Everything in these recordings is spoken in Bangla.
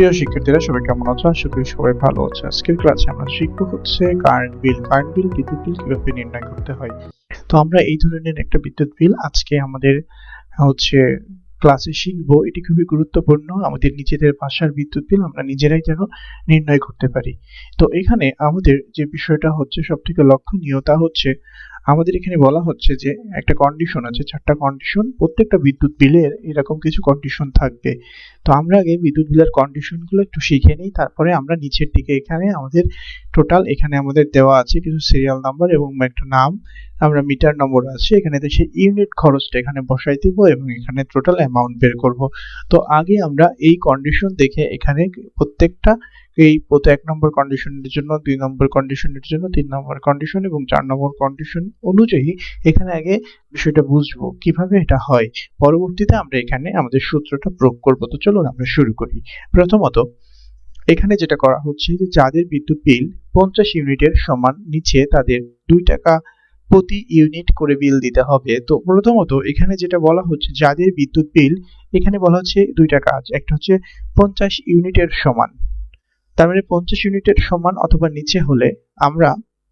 প্রিয় শিক্ষার্থীরা সবাই কেমন আছো? আশা করি সবাই ভালো আছো। আজকের ক্লাসে আমরা শিখবো হচ্ছে কারেন্ট বিল বিদ্যুৎ বিল কিভাবে নির্ণয় করতে হয়। তো আমরা এই ধরনের একটা বিদ্যুৎ বিল আজকে আমাদের হচ্ছে ক্লাসে শিখবো। এটি খুবই গুরুত্বপূর্ণ। আমাদের নিজেদের বাসার বিদ্যুৎ বিল আমরা নিজেরাই যেন নির্ণয় করতে পারি। তো এখানে আমাদের যে বিষয়টা হচ্ছে সবথেকে লক্ষণীয় তা হচ্ছে আমাদের এখানে বলা হচ্ছে যে একটা কন্ডিশন আছে, 4টা কন্ডিশন। প্রত্যেকটা বিদ্যুৎ বিলের এরকম কিছু কন্ডিশন থাকবে। তো আমরা আগে বিদ্যুৎ বিলের কন্ডিশনগুলো একটু শিখে নিই, তারপরে আমরা নিচের দিকে এখানে আমাদের টোটাল এখানে আমাদের দেওয়া আছে কিছু সিরিয়াল নাম্বার এবং একটা নাম, আমরা মিটার নম্বর আছে এখানে, সেই ইউনিট খরচটা এখানে বসাই দিব এবং এখানে টোটাল অ্যামাউন্ট বের করব। তো আগে আমরা এই কন্ডিশন দেখে এখানে প্রত্যেকটা এই 1 নম্বর কন্ডিশনের জন্য, 2 নম্বর কন্ডিশনের জন্য, 3 নম্বর কন্ডিশন এবং 4 নম্বর কন্ডিশন অনুযায়ী এখানে আগে বিষয়টা বুঝবো কিভাবে এটা হয়। পরবর্তীতে আমরা এখানে আমাদের সূত্রটা প্রয়োগ করব। তো চলুন আমরা শুরু করি। প্রথমত এখানে যেটা করা হচ্ছে যে যাদের বিদ্যুৎ বিল 50 ইউনিটের সমান, নিচে তাদের 2 টাকা প্রতি ইউনিট করে বিল দিতে হবে। তো প্রথমত এখানে যেটা বলা হচ্ছে যাদের বিদ্যুৎ বিল, এখানে বলা হচ্ছে 2টা কাজ। একটা হচ্ছে 50 ইউনিটের সমান, তার মানে 50 ইউনিটের সমান অথবা নিচে হলে আমরা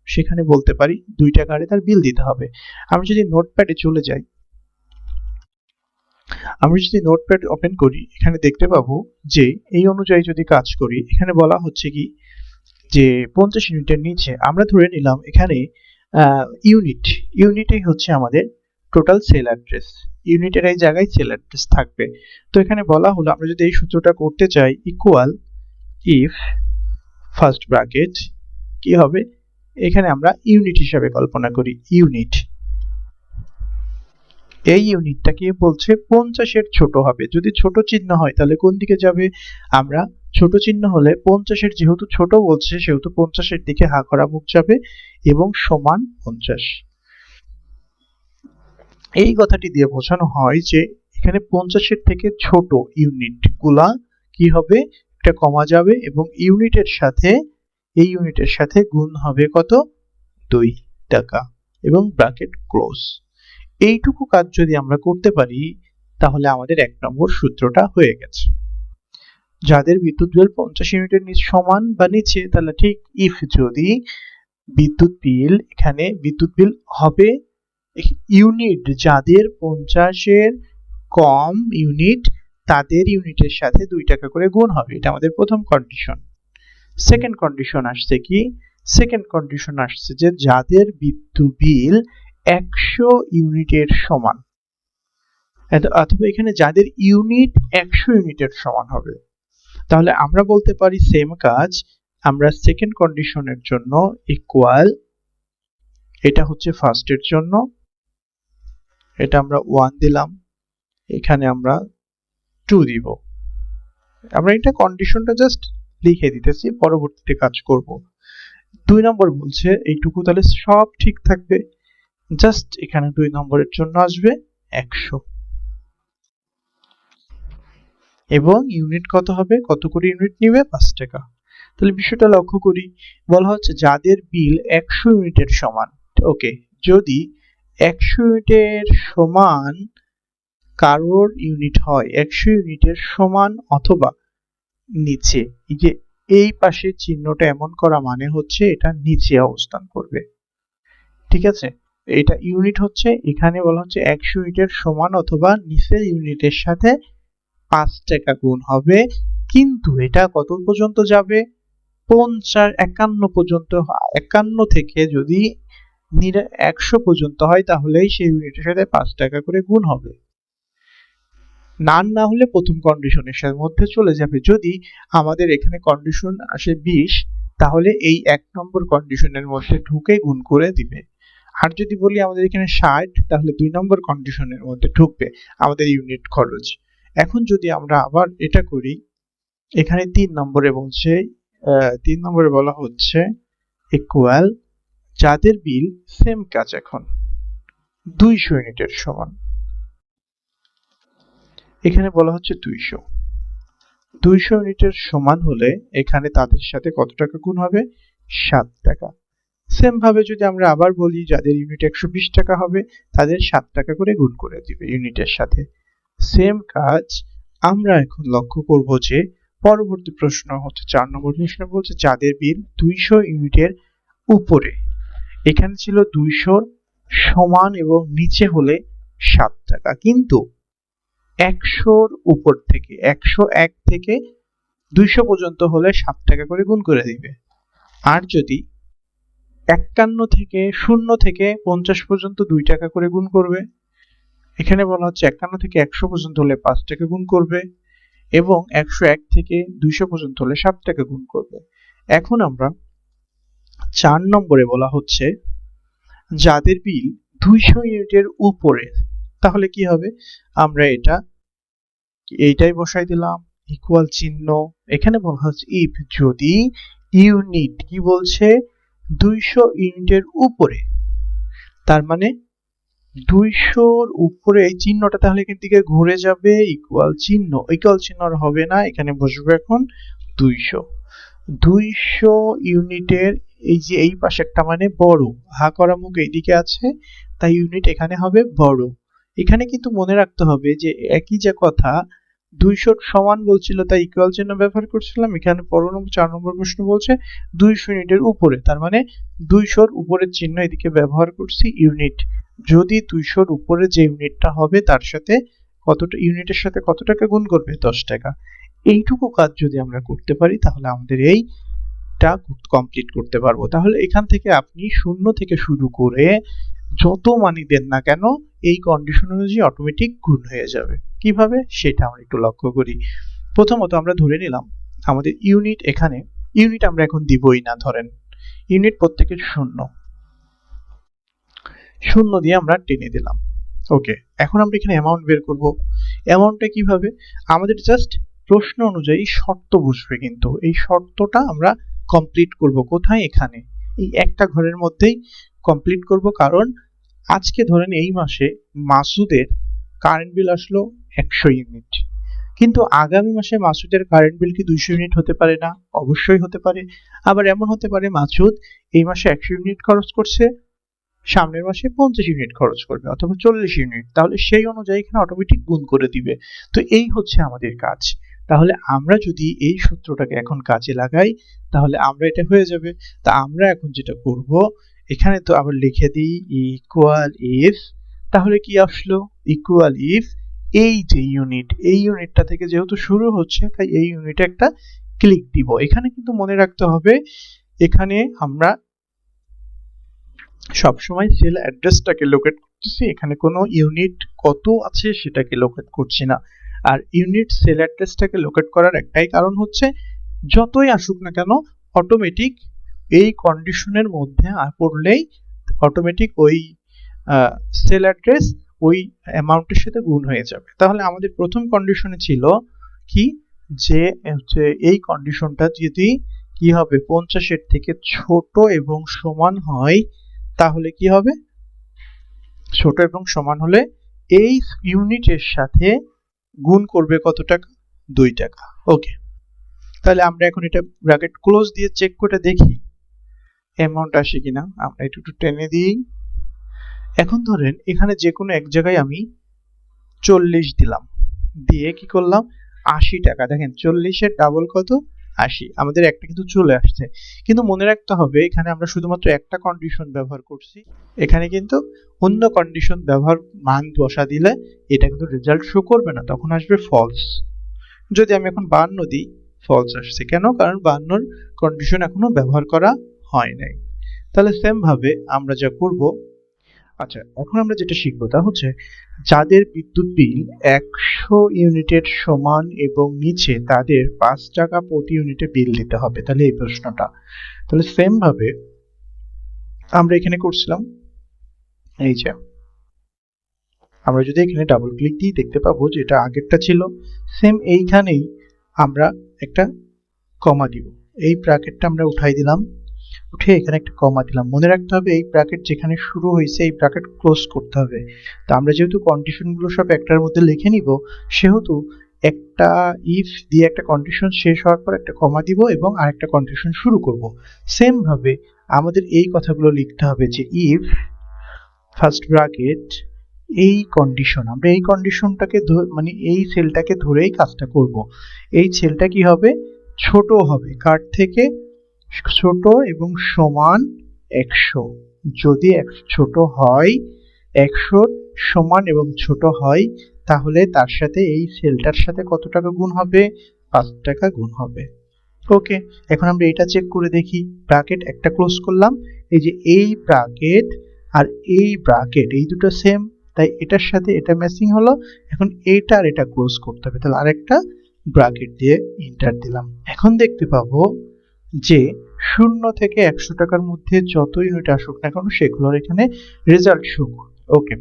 সেখানে বলতে পারি 2 টাকা হারে তার বিল দিতে হবে। আমরা যদি নোটপ্যাডে চলে যাই, আমরা যদি নোটপ্যাড ওপেন করি, এখানে দেখতে পাবো যে এই অনুযায়ী যদি কাজ করি, এখানে বলা হচ্ছে কি যে 50 ইউনিটের নিচে আমরা ধরে নিলাম এখানে ইউনিটেই হচ্ছে আমাদের টোটাল সেল অ্যাড্রেস। ইউনিটের এই জায়গায় সেল অ্যাড্রেস থাকবে। তো এখানে বলা হলো আমরা যদি এই সূত্রটা করতে চাই, ইকুয়াল ইফ ফার্স্ট ব্র্যাকেট কি হবে, এখানে আমরা ইউনিট হিসাবে কল্পনা করি। ইউনিট, এই ইউনিটটা কি বলছে 50 এর ছোট হবে। যদি ছোট চিহ্ন হয় তাহলে কোন দিকে যাবে? আমরা ছোট চিহ্ন হলে 50 এর যেহেতু ছোট বলছে সেহেতু 50 এর দিকে হা করা মুখ যাবে এবং সমান 50। এই কথাটি দিয়ে বোঝানো হয় যে এখানে 50 এর থেকে ছোট ইউনিট গুলা কি হবে, একটা কমা যাবে এবং ইউনিটের সাথে এই ইউনিটের সাথে গুণ হবে কত, 2 টাকা এবং ব্র্যাকেট ক্লোজ। এইটুকু কাজ যদি আমরা করতে পারি তাহলে আমাদের 1 নম্বর সূত্রটা হয়ে গেছে। যাদের বিদ্যুৎ বিল 50 ইউনিটের সমান বা নিচে, তাহলে ঠিক ইফ যদি বিদ্যুৎ বিল, এখানে বিদ্যুৎ বিল হবে ইউনিট যাদের 50 এর কম ইউনিট, তাদের ইউনিটের সাথে 2 টাকা করে গুণ হবে। এটা আমাদের প্রথম কন্ডিশন। সেকেন্ড কন্ডিশন আসছে কি, সেকেন্ড কন্ডিশন আসছে যে যাদের বিদ্যুৎ বিল 100 ইউনিটের সমান, অথবা এখানে যাদের ইউনিট 100 ইউনিটের সমান হবে। তাহলে আমরা বলতে পারি সেম কাজ, আমরা সেকেন্ড কন্ডিশনের জন্য ইকুয়াল, এটা হচ্ছে ফার্স্টের জন্য, এটা আমরা 1 দিলাম, এখানে আমরা 2 দিব। আমরা এটা কন্ডিশনটা জাস্ট লিখে দিতেছি, পরবর্তীতে কাজ করব। 2 নম্বর বলছে এইটুকু, তাহলে সব ঠিক থাকবে, জাস্ট এখানে 2 নম্বরের জন্য আসবে 100 এবং ইউনিট কত হবে, কত করে ইউনিট নিবে, 5 টাকা। তাহলে বিষয়টা লক্ষ্য করি, বলা হচ্ছে যাদের বিল 100 ইউনিটের সমান। ওকে, যদি 100 ইউনিটের সমান কারোর ইউনিট হয় 100 ইউনিটের সমান অথবা নিচে, এই যে এই পাশে চিহ্নটা এমন করা মানে হচ্ছে এটা নিচে অবস্থান করবে। ঠিক আছে, এটা ইউনিট হচ্ছে, এখানে বলা হচ্ছে 100 ইউনিটের সমান অথবা নিচের ইউনিটের সাথে 5 টাকা গুণ হবে। কিন্তু এটা কত পর্যন্ত যাবে, 51 পর্যন্ত। 51 থেকে যদি 100 পর্যন্ত হয় তাহলেই সেই ইউনিটের সাথে 5 টাকা করে গুণ হবে। না হলে প্রথম কন্ডিশনের মধ্যে চলে যাবে। যদি আমাদের এখানে কন্ডিশন আসে 20, তাহলে এই 1 নম্বর কন্ডিশনের মধ্যে ঢুকে গুণ করে দিবে। আর যদি বলি আমাদের এখানে 60, তাহলে 2 নম্বর কন্ডিশনের মধ্যে ঢুকবে আমাদের ইউনিট খরচ। এখন যদি আমরা আবার এটা করি, এখানে 3 নম্বরে বলছে, 3 নম্বরে বলা হচ্ছে ইকুয়াল যাদের বিল সেম কাজ, এখন 200 ইউনিটের সমান, এখানে বলা হচ্ছে 200 ইউনিটের সমান হলে এখানে তাদের সাথে কত টাকা গুণ হবে, 7 টাকা। সেম ভাবে যদি আমরা আবার বলি যাদের ইউনিট 120 টাকা হবে, তাদের 7 টাকা করে গুণ করে দিবে ইউনিটের সাথে। সেম কাজ আমরা এখন লক্ষ্য করব যে পরবর্তী প্রশ্ন হচ্ছে 4 নম্বর প্রশ্ন বলছে যাদের বিল 200 ইউনিটের উপরে, এখানে ছিল 200 সমান এবং নিচে হলে 7 টাকা, কিন্তু 100 উপর থেকে 101 থেকে 200 পর্যন্ত হলে 7 টাকা করে গুণ করে দিবে। আর যদি 51 থেকে 0 থেকে 50 পর্যন্ত 2 টাকা করে গুণ করবে। এখানে বলা হচ্ছে 51 থেকে 100 পর্যন্ত হলে 5 টাকা গুণ করবে এবং 101 থেকে 200 পর্যন্ত হলে 7 টাকা গুণ করবে। এখন আমরা 4 নম্বরে বলা হচ্ছে যাদের বিল 200 ইউনিটের উপরে, তাহলে কি হবে? আমরা এইটাই বসাই দিলাম, ইকুয়াল চিহ্ন। এখানে বলা হচ্ছে ইফ, যদি ইউনিট কি বলছে 200 ইউনিটের উপরে, তার মানে 200-র উপরে এই চিহ্নটা তাহলে এখান থেকে ঘুরে যাবে, ইকুয়াল চিহ্ন আর হবে না, এখানে বসবে এখন 200। 200 ইউনিটের এই যে এই পাশেরটা মানে বড়, হা করা মুখ এইদিকে আছে, তাই ইউনিট এখানে হবে বড়। এখানে কিন্তু মনে রাখতে হবে যে একই যে কথা, 200 সমান বলছিল তাই ইকুয়াল চিহ্ন ব্যবহার করছিলাম। এখানে 4 নম্বর প্রশ্ন বলছে 200 ইউনিটের উপরে, তার মানে 200-র উপরের চিহ্ন এদিকে ব্যবহার করছি, ইউনিট। যদি 200-র উপরে যে ইউনিটটা হবে তার সাথে ইউনিটের সাথে কত টাকা গুণ করবে? 10 টাকা। এইটুকু কাজ যদি আমরা করতে পারি তাহলে আমাদের এইটা কমপ্লিট করতে পারবো। তাহলে এখান থেকে আপনি 0 থেকে শুরু করে যত মানই দেন না কেন এই কন্ডিশন অনুযায়ী অটোমেটিক গুণ হয়ে যাবে। কিভাবে সেটা আমরা একটু লক্ষ্য করি। প্রথমত আমরা ধরে নিলাম আমাদের ইউনিট, এখানে ইউনিট আমরা এখন দিবই না, ধরেন ইউনিট প্রত্যেকের 0 দিয়ে আমরা টেনে দিলাম। ওকে, এখন আমরা এখানে অ্যামাউন্ট বের করব। অ্যামাউন্টটা কিভাবে? আমাদের জাস্ট প্রশ্ন অনুযায়ী শর্ত বসবে, কিন্তু এই শর্তটা আমরা কমপ্লিট করব কোথায়? এখানে এই একটা ঘরের মধ্যেই কমপ্লিট করব। কারণ আজকে ধরেন এই মাসে মাসুদের কারেন্ট বিল আসলো 100 ইউনিট, কিন্তু আগামী মাসে মাসুদের কারেন্ট বিল কি 200 ইউনিট হতে পারে না? অবশ্যই হতে পারে। আবার এমন হতে পারে মাসুদ এই মাসে 100 ইউনিট খরচ করছে, সামনের মাসে 50 ইউনিট খরচ করবে অথবা 40 ইউনিট, তাহলে সেই অনুযায়ী এখানে অটোমেটিক গুণ করে দিবে। তো এই হচ্ছে আমাদের কাজ। তাহলে আমরা যদি এই সূত্রটাকে এখন কাজে লাগাই তাহলে আমরা এটা হয়ে যাবে। তা আমরা এখন যেটা করব, এখানে তো আবার লিখে দিই ইকুয়াল ইফ, তাহলে কি আসলো? ইকুয়াল ইফ এই যে ইউনিট, এই ইউনিটটা থেকে যেহেতু শুরু হচ্ছে তাই এই ইউনিটে একটা ক্লিক দিব। এখানে কিন্তু মনে রাখতে হবে এখানে আমরা সবসময় সেল অ্যাড্রেসটাকে লোকেট করতেছি, এখানে কোনো ইউনিট কত আছে সেটাকে লোকেট করছি না। আর ইউনিট সেল অ্যাড্রেসটাকে লোকেট করার একটাই কারণ হচ্ছে যতই আসুক না কেন অটোমেটিক এই কন্ডিশনের মধ্যে পড়লেই অটোমেটিক ওই সেল অ্যাড্রেস ওই অ্যামাউন্টের সাথে গুণ হয়ে যাবে। তাহলে আমাদের প্রথম কন্ডিশনে ছিল কি, যে হচ্ছে এই কন্ডিশনটা যদি কি হবে 50-এর থেকে ছোট এবং সমান হয় তাহলে কি হবে? ছোট এবং সমান হলে এই ইউনিটের সাথে গুণ করবে কত টাকা? 2 টাকা। ওকে, তাহলে আমরা এখন এটা ব্র্যাকেট ক্লোজ দিয়ে চেক করে দেখি অ্যামাউন্ট আসে কিনা। আমরা একটু টেনে দিই। এখন ধরেন এখানে যে কোনো এক জায়গায় আমি 40 দিলাম, দিয়ে কি করলাম 80 টাকা। দেখেন 40-এর ডাবল কত? 80। আমাদের একটা কিন্তু চলে আসছে, কিন্তু মনে রাখতে হবে এখানে আমরা শুধুমাত্র একটা কন্ডিশন ব্যবহার করছি, এখানে কিন্তু অন্য কন্ডিশন ব্যবহার মান বসা দিলে এটা কিন্তু রেজাল্ট শো করবে না, তখন আসবে ফলস। যদি আমি এখন 52 দিই, ফলস আসছে কেন? কারণ 52-র কন্ডিশন এখনো ব্যবহার করা হয় নাই। তাহলে সেম ভাবে আমরা যা করব, আচ্ছা এখন আমরা যেটা শিখবো তা হচ্ছে যাদের বিদ্যুৎ বিল 100 ইউনিটের সমান এবং নিচে তাদের 5 টাকা প্রতি ইউনিটে বিল দিতে হবে। তাহলে এই প্রশ্নটা, তাহলে সেম ভাবে আমরা এখানে করছিলাম, এই যে আমরা যদি এখানে ডাবল ক্লিক দিই দেখতে পাবো যে এটা আগেরটা ছিল, সেম এইখানেই আমরা একটা কমা দিব। এই ব্র্যাকেটটা আমরা উঠাই দিলাম, উঠে এখানে একটা কমা দিলাম। মনে রাখতে হবে এই ব্র্যাকেট যেখানে শুরু হয়েছে এই ব্র্যাকেট ক্লোজ করতে হবে। তো আমরা যেহেতু কন্ডিশনগুলো সব একটার মধ্যে লিখে নিব, সেহেতু একটা ইফ দিয়ে একটা কন্ডিশন শেষ হওয়ার পর একটা কমা দিব এবং আরেকটা কন্ডিশন শুরু করব। সেম ভাবে আমাদের এই কথাগুলো লিখতে হবে যে ইফ ফার্স্ট ব্র্যাকেট এই কন্ডিশন, আমরা এই কন্ডিশনটাকে মানে এই সেলটাকে ধরেই কাজটা করব। এই সেলটা কি হবে, ছোট হবে, কার থেকে, ছোট এবং সমান 100। যদি ছোট হয়, 100 সমান এবং ছোট হয়, তাহলে তার সাথে এই সেলটার সাথে কত টাকা গুণ হবে, 5 টাকা গুণ হবে। ওকে, এখন আমরা এটা চেক করে দেখি। ব্র্যাকেট একটা ক্লোজ করলাম, এই যে এই ব্র্যাকেট আর এই ব্র্যাকেট এই দুটো সেম, তাই এটার সাথে এটা ম্যাচিং হলো। এখন এইটা আর এটা ক্লোজ করতে হবে, তাহলে আরেকটা ব্র্যাকেট দিয়ে এন্টার দিলাম। এখন দেখতে পাবো যে 0 থেকে 100 টাকার মধ্যে যত ইউনিট আসুক না কেন সেগুলোর এখানে রেজাল্ট শো করবে। ওকে,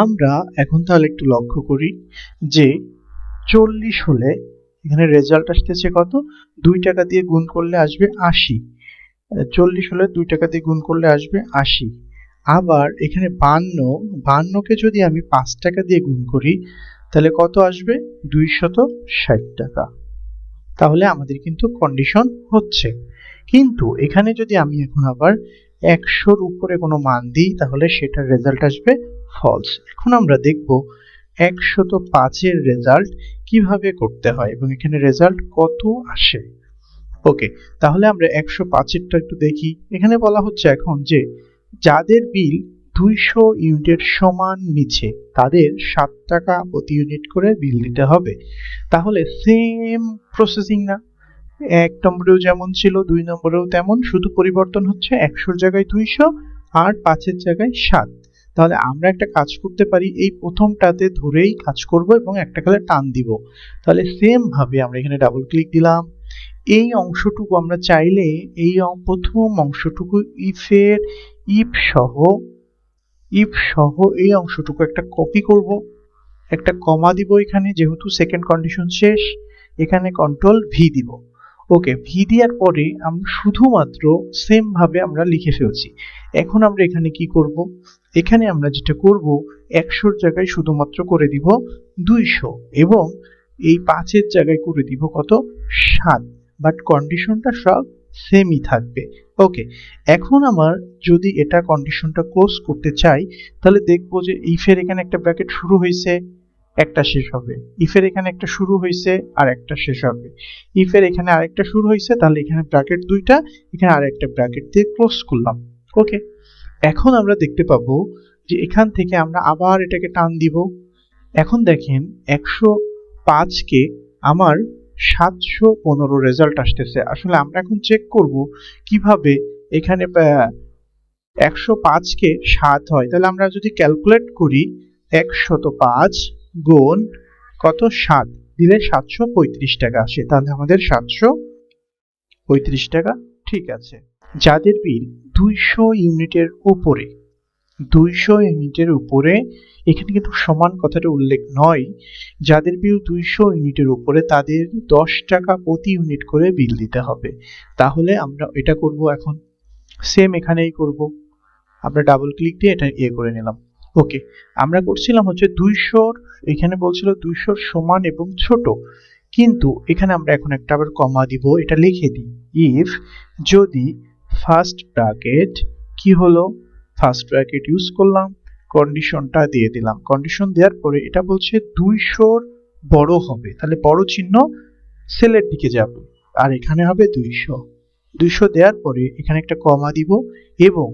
আমরা এখন তাহলে একটু লক্ষ্য করি যে 40 হলে এখানে রেজাল্ট আসতেছে কত, 2 টাকা দিয়ে গুণ করলে আসবে 80। 40 হলে 2 টাকা দিয়ে গুণ করলে আসবে 80। আবার এখানে 52 কে যদি আমি 5 টাকা দিয়ে গুণ করি তাহলে কত আসবে, 260 টাকা। তাহলে আমাদের কিন্তু কন্ডিশন হচ্ছে। কিন্তু এখানে যদি আমি এখন আবার 100-র উপরে কোনো মান দিই তাহলে সেটার রেজাল্ট আসবে ফলস। এখন আমরা দেখব 105-এর রেজাল্ট কিভাবে করতে হয় এবং এখানে রেজাল্ট কত আসে। ওকে, তাহলে আমরা 105-এরটা একটু দেখি। এখানে বলা হচ্ছে এখন যে যাদের বিল 200 ইউনিটের সমান নিচে তাদের 7 টাকা প্রতি ইউনিট করে বিল দিতে হবে। তাহলে সেম প্রসেসিং না, 1 নম্বরেও যেমন ছিল 2 নম্বরেও তেমন, শুধু পরিবর্তন হচ্ছে 100-র জায়গায় 200 আর 5-এর জায়গায় 7। তাহলে আমরা একটা কাজ করতে পারি, এই প্রথমটাতে ধরেই কাজ করব এবং একটা খালে টান দিব। তাহলে সেম ভাবে আমরা এখানে ডাবল ক্লিক দিলাম। এই অংশটুকু আমরা চাইলে এই প্রথম অংশটুকু ইফ সহ এই অংশটুকু একটা কপি করব, একটা কমা দিব এখানে, যেহেতু সেকেন্ড কন্ডিশন শেষ, এখানে কন্ট্রোল ভি দিব। ওকে, ভি দেওয়ার পরে আমরা শুধুমাত্র সেম ভাবে আমরা লিখে ফেলছি। এখন আমরা এখানে কি করব, এখানে আমরা যেটা করব 100-র জায়গায় শুধুমাত্র করে দিব 200 এবং এই 5-এর জায়গায় করে দিব কত, 7, বাট কন্ডিশনটা সব সেমই থাকবে। ওকে, এখন আমার যদি এটা কন্ডিশনটা ক্লোজ করতে চাই তাহলে দেখব যে ইফের এখানে একটা ব্র্যাকেট শুরু হয়েছে, একটা শেষ হবে, ইফের এখানে একটা শুরু হয়েছে আর একটা শেষ হবে, ইফের এখানে আরেকটা শুরু হয়েছে, তাহলে এখানে ব্র্যাকেট দুইটা, এখানে আরেকটা ব্র্যাকেট দিয়ে ক্লোজ করলাম। ওকে, এখন আমরা দেখতে পাবো যে এখান থেকে আমরা আবার এটাকে টান দিব। এখন দেখেন 105-কে আমার 715 রেজাল্ট আসতেছে। আসলে আমরা এখন চেক করব কিভাবে এখানে 105-কে 7 হয়। তাহলে আমরা যদি ক্যালকুলেট করি 105 গুণ কত, 7 দিলে 735 টাকা আসে। তাহলে আমাদের 735 টাকা ঠিক আছে। যাদের বিল 200 ইউনিটের উপরে, 200 ইউনিটের উপরে, এখানে কিন্তু সমান কথাটা উল্লেখ নয়, যাদের বিল 200 ইউনিটের উপরে তাদের 10 টাকা প্রতি ইউনিট করে বিল দিতে হবে। তাহলে আমরা এটা করব, এখন সেম এখানেই করব, আমরা ডাবল ক্লিক দিয়ে এটা করে নিলাম। ওকে, আমরা করছিলাম হচ্ছে 200, এখানে বলছিল 200 সমান এবং ছোট, কিন্তু এখানে আমরা এখন একটা আবার কমা দিব, এটা লিখে দিই, ইফ যদি ফার্স্ট ব্র্যাকেট কি হলো, ফার্স্ট ব্র্যাকেট ইউজ করলাম, কন্ডিশনটা দিয়ে দিলাম। কন্ডিশন দেওয়ার পরে এটা বলছে 200-র বড় হবে, তাহলে বড় চিহ্ন সেলের দিকে যাবে আর এখানে হবে 200 দেওয়ার পরে এখানে একটা কমা দিব এবং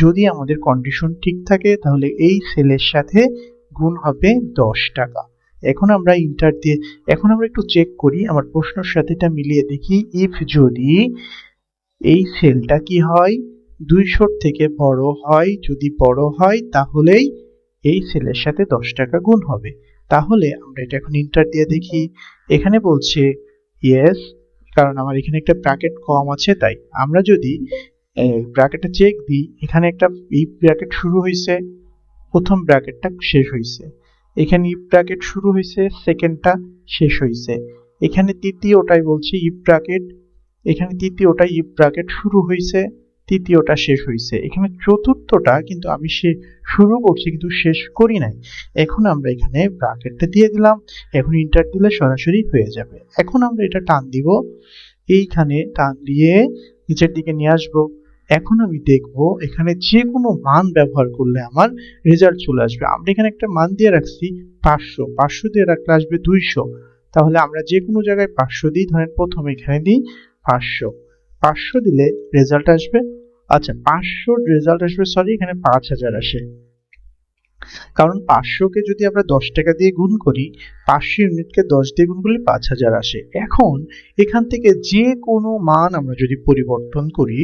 যদি আমাদের কন্ডিশন ঠিক থাকে তাহলে এই সেলের সাথে গুণ হবে 10 টাকা। এখন আমরা ইন্টার দিয়ে, এখন আমরা একটু চেক করি, আমার প্রশ্নের সাথে এটা মিলিয়ে দেখি, ইফ যদি এই সেলটা কি হয়, 200-র থেকে বড় হয়, যদি বড় হয় তাহলেই এই সেলের সাথে 10 টাকা গুণ হবে। তাহলে আমরা এটা এখন ইন্টার দিয়ে দেখি, এখানে বলছে ইয়েস, কারণ আমার এখানে একটা ব্র্যাকেট কম আছে তাই। আমরা যদি ব্র্যাকেটটা চেক দিই, এখানে একটা ইফ ব্র্যাকেট শুরু হয়েছে, প্রথম ব্র্যাকেটটা শেষ হয়েছে, এখানে ইফ ব্র্যাকেট শুরু হয়েছে, সেকেন্ডটা শেষ হয়েছে, এখানে তৃতীয়টাই বলছে ইফ ব্র্যাকেট, এখানে তৃতীয়টা ইফ ব্র্যাকেট শুরু হয়েছে, তৃতীয়টা শেষ হয়েছে, এখানে চতুর্থটা কিন্তু আমি শুরু করছি কিন্তু শেষ করি নাই। এখন আমরা এখানে ব্র্যাকেটটা দিয়ে দিলাম, এখন ইন্টার দিলে সরাসরি হয়ে যাবে। এখন আমরা এটা টান দিব, এইখানে টান দিয়ে নিচের দিকে নিয়ে আসবো, এখন আমি দেখব এখানে যে কোনো মান ব্যবহার করলে আমার রেজাল্ট চলে আসবে। আমরা এখানে একটা মান দিয়ে রাখছি 500, 500 দিয়ে রাখলে আসবে 200। তাহলে আমরা যে কোনো জায়গায় 500 দিই, ধরেন প্রথমে এখানে দিই 500, 500 দিলে রেজাল্ট আসবে, আচ্ছা 500 রেজাল্ট আসবে, সরি এখানে 5000 আসে। কারণ 500কে যদি আমরা 10 টাকা দিয়ে গুণ করি, 500 ইউনিটকে 10 দিয়ে গুণ করলে 5000 আসে। এখন এখান থেকে যে কোনো মান আমরা যদি পরিবর্তন করি,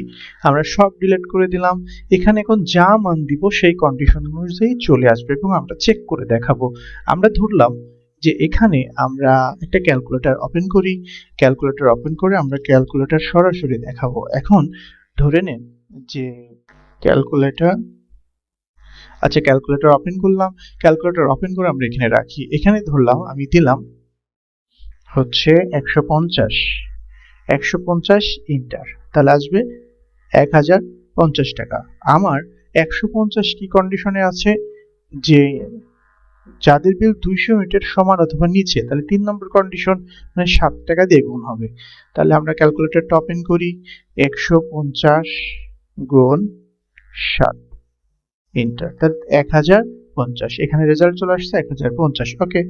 আমরা সব ডিলিট করে দিলাম, এখানে এখন যা মান দিব সেই কন্ডিশন অনুযায়ী চলে আসবে এবং আমরা চেক করে দেখাবো। আমরা ধরলাম যে এখানে আমরা একটা ক্যালকুলেটর ওপেন করি, ক্যালকুলেটর ওপেন করে আমরা ক্যালকুলেটর সরাসরি দেখাবো। এখন ধরে নেন যে ক্যালকুলেটর, আচ্ছা ক্যালকুলেটর ওপেন করলাম, ক্যালকুলেটর ওপেন করে আমরা এখানে রাখি, এখানে ধরলাম আমি দিলাম হচ্ছে 150, 150 ইন্টার, তাহলে আসবে 1050 টাকা। আমার 150 কি কন্ডিশনে আছে, যে যাদের বিল 200 ইউনিটের সমান অথবা নিচে, তাহলে 3 নম্বর কন্ডিশন, মানে 7 টাকা দিয়ে গুণ হবে। তাহলে আমরা ক্যালকুলেটরটা ওপেন করি, 150 গুণ 7 ইন্টার, তাহলে 1050, এখানে রেজাল্ট চলে আসছে 1050। ওকে,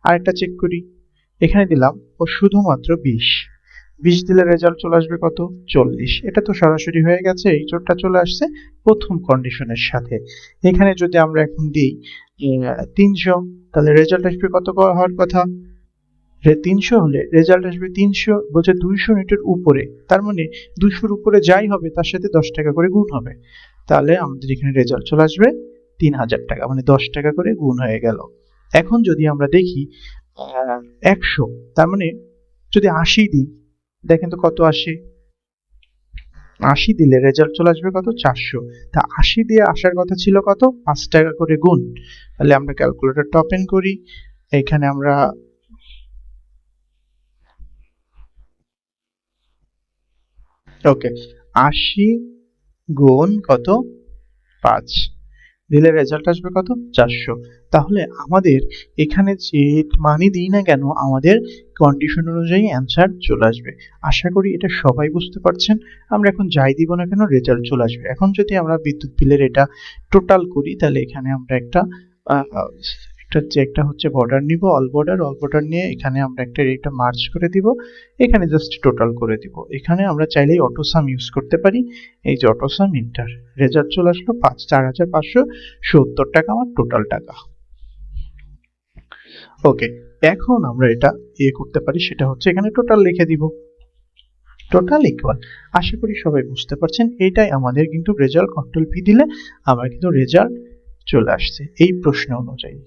আরেকটা চেক করি, এখানে দিলাম ও শুধুমাত্র 20, 20 দিলে রেজাল্ট চলে আসবে কত, 40। এটা তো সরাসরি হয়ে গেছে, এই জোরটা চলে আসছে প্রথম কন্ডিশনের সাথে। এখানে যদি আমরা এখন দিই 300, তাহলে রেজাল্ট আসবে কত হওয়ার কথা, 300 হলে রেজাল্ট আসবে 300 বলছে 200 ইউনিটের উপরে, তার মানে 200-র উপরে যাই হবে তার সাথে 10 টাকা করে গুণ হবে। তাহলে আমাদের এখানে রেজাল্ট চলে আসবে 3000 টাকা, মানে 10 টাকা করে গুণ হয়ে গেল। এখন যদি আমরা দেখি 100, তার মানে যদি 80 দিই, দেখেন তো কত আসে, 80 দিলে রেজাল্ট চলে আসবে কত, 400। তা 80 দিয়ে আসার কথা ছিল কত, 5 টাকা করে গুণ। তাহলে আমরা ক্যালকুলেটরটা ওপেন করি, এখানে আমরা ওকে 80 গুণ কত, 5 দিলে রেজাল্ট আসবে কত, 400। তাহলে আমাদের এখানে যে মানই দিই না কেন আমাদের কন্ডিশন অনুযায়ী অ্যান্সার চলে আসবে। আশা করি এটা সবাই বুঝতে পারছেন। আমরা এখন যাই দিব না কেন রেজাল্ট চলে আসবে। এখন যদি আমরা বিদ্যুৎ বিলের এটা টোটাল করি, তাহলে এখানে আমরা একটা একটা হচ্ছে বর্ডার নিব, অল বর্ডার নিয়ে এখানে আমরা এটা মার্জ করে দিব, এখানে জাস্ট টোটাল করে দিব। এখানে আমরা চাইলেই অটো সাম ইউজ করতে পারি, এই যে অটো সাম ইন্টার, রেজাল্ট চলে আসলো 4570 টাকা আমার টোটাল টাকা। ওকে, এখন আমরা এটা করতে পারি, সেটা হচ্ছে এখানে টোটাল লিখে দিব, টোটাল ইকুয়াল। আশা করি সবাই বুঝতে পারছেন, এটাই আমাদের কিন্তু রেজাল্ট, কন্ট্রোল ভি দিলে আমার কিন্তু রেজাল্ট চলে আসছে এই প্রশ্ন অনুযায়ী।